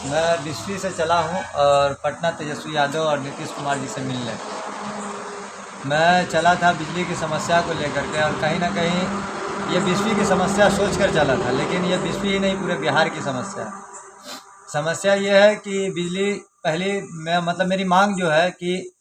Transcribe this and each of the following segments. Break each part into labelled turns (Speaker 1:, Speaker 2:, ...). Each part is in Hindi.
Speaker 1: मैं बिस्फी से चला हूँ और पटना तेजस्वी यादव और नीतीश कुमार जी से मिलने। मैं चला था बिजली की समस्या को लेकर के, और कहीं ना कहीं ये बिस्फी की समस्या सोच कर चला था, लेकिन ये बिस्फी ही नहीं, पूरे बिहार की समस्या है। समस्या ये है कि बिजली पहले मैं मतलब मेरी मांग जो है कि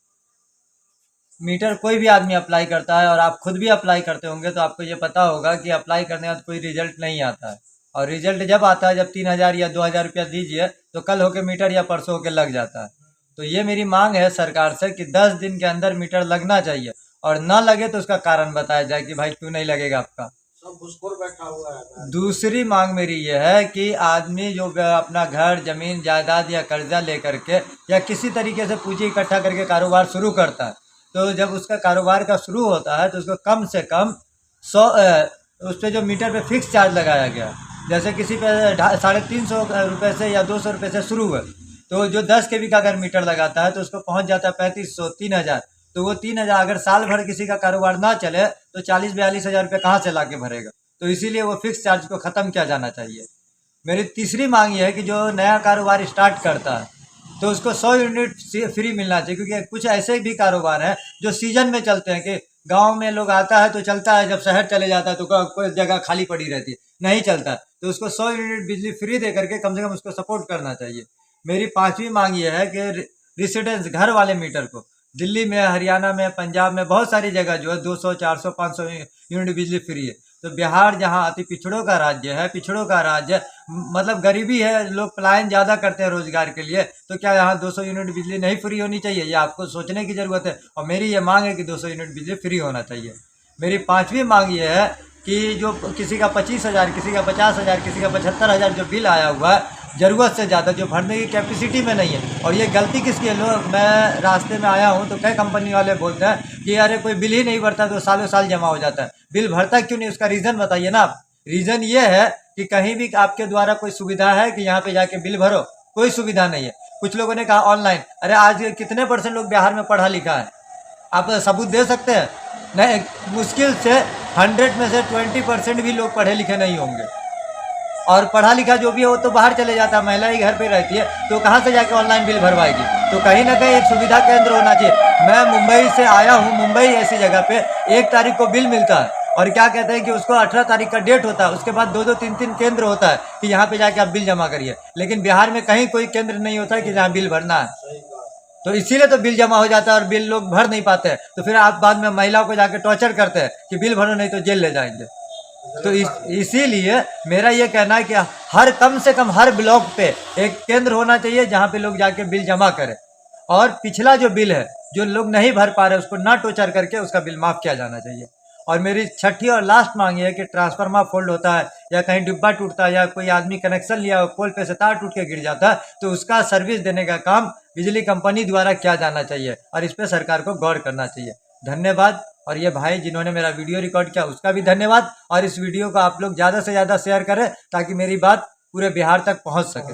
Speaker 1: मीटर कोई भी आदमी अप्लाई करता है, और आप खुद भी अप्लाई करते होंगे तो आपको ये पता होगा कि अप्लाई करने के बाद कोई रिजल्ट नहीं आता है। और रिजल्ट जब आता है, जब 3,000 या 2,000 रुपया दीजिए तो कल होके मीटर या परसों होके लग जाता है। तो ये मेरी मांग है सरकार से कि 10 दिन के अंदर मीटर लगना चाहिए, और ना लगे तो उसका कारण बताया जाए कि भाई क्यों नहीं लगेगा आपका।
Speaker 2: सब घुसखोर बैठा हुआ है।
Speaker 1: दूसरी मांग मेरी ये है कि आदमी जो अपना घर जमीन जायदाद या कर्जा लेकर के या किसी तरीके से पूंजी इकट्ठा करके कारोबार शुरू करता है, तो जब उसका कारोबार का शुरू होता है तो उसको कम से कम 100 उस पर जो मीटर पे फिक्स चार्ज लगाया गया, जैसे किसी पे 350 रुपये से या 200 रुपये से शुरू है, तो जो 10 kV का अगर मीटर लगाता है तो उसको पहुंच जाता है 3,500 3,000। तो वो 3,000 अगर साल भर किसी का कारोबार ना चले तो 40-42 हज़ार रुपये कहाँ से ला के भरेगा। तो इसीलिए वो फिक्स चार्ज को ख़त्म किया जाना चाहिए। मेरी तीसरी मांग ये है कि जो नया कारोबार स्टार्ट करता है तो उसको 100 यूनिट फ्री मिलना चाहिए, क्योंकि कुछ ऐसे भी कारोबार हैं जो सीजन में चलते हैं कि गांव में लोग आता है तो चलता है, जब शहर चले जाता है तो कोई जगह खाली पड़ी रहती है, नहीं चलता, तो उसको 100 यूनिट बिजली फ्री दे करके कम से कम उसको सपोर्ट करना चाहिए। मेरी पांचवी मांग ये है कि रेसिडेंस घर वाले मीटर को दिल्ली में, हरियाणा में, पंजाब में बहुत सारी जगह जो है 200 400 500 यूनिट बिजली फ्री है। तो बिहार जहाँ अति पिछड़ों का राज्य है, पिछड़ों का राज्य मतलब गरीबी है, लोग पलायन ज़्यादा करते हैं रोजगार के लिए, तो क्या यहाँ 200 यूनिट बिजली नहीं फ्री होनी चाहिए? ये आपको सोचने की ज़रूरत है। और मेरी ये मांग है कि 200 यूनिट बिजली फ्री होना चाहिए। मेरी पांचवी मांग ये है कि जो किसी का 25,000, किसी का 50,000, किसी का 75,000 जो बिल आया हुआ है ज़रूरत से ज़्यादा, जो भरने की कैपेसिटी में नहीं है, और ये गलती किसकी है? लोग, मैं रास्ते में आया हूँ तो कई कंपनी वाले बोलते हैं कि अरे कोई बिल ही नहीं भरता तो सालों साल जमा हो जाता है। बिल भरता क्यों नहीं? उसका रीज़न बताइए ना आप। रीज़न ये है कि कहीं भी आपके द्वारा कोई सुविधा है कि यहाँ पे जाके बिल भरो? कोई सुविधा नहीं है। कुछ लोगों ने कहा ऑनलाइन, अरे आज कितने % लोग बिहार में पढ़ा लिखा है? आप सबूत दे सकते हैं? नहीं, मुश्किल से 100 में से 20% भी लोग पढ़े लिखे नहीं होंगे, और पढ़ा लिखा जो भी है वो तो बाहर चले जाता है, महिला ही घर पे रहती है, तो कहाँ से जाके ऑनलाइन बिल भरवाएगी? तो कहीं ना कहीं एक सुविधा केंद्र होना चाहिए। मैं मुंबई से आया हूँ, मुंबई ऐसी जगह पे 1 तारीख को बिल मिलता है, और क्या कहते हैं कि उसको 18 तारीख का डेट होता है, उसके बाद 2-2 3-3 केंद्र होता है कि यहाँ पे जाके आप बिल जमा करिए। लेकिन बिहार में कहीं कोई केंद्र नहीं होता है कि जहाँ बिल भरना है,
Speaker 2: सही बात।
Speaker 1: तो इसीलिए तो बिल जमा हो जाता है और बिल लोग भर नहीं पाते हैं। तो फिर आप बाद में महिलाओं को जाके टॉर्चर करते हैं कि बिल भरो नहीं तो जेल ले जाएंगे। तो इसीलिए मेरा ये कहना है कि हर कम से कम हर ब्लॉक पे एक केंद्र होना चाहिए जहाँ पे लोग जाके बिल जमा करें, और पिछला जो बिल है जो लोग नहीं भर पा रहे उसको ना टोचर करके उसका बिल माफ़ किया जाना चाहिए। और मेरी छठी और लास्ट मांग ये है कि ट्रांसफार्मर फोल्ड होता है या कहीं डिब्बा टूटता है या कोई आदमी कनेक्शन लिया पोल पे से तार टूट के गिर जाता है, तो उसका सर्विस देने का काम बिजली कंपनी द्वारा किया जाना चाहिए, और इस पर सरकार को गौर करना चाहिए। धन्यवाद। और ये भाई जिन्होंने मेरा वीडियो रिकॉर्ड किया उसका भी धन्यवाद, और इस वीडियो को आप लोग ज़्यादा से ज़्यादा शेयर करें ताकि मेरी बात पूरे बिहार तक पहुंच सके।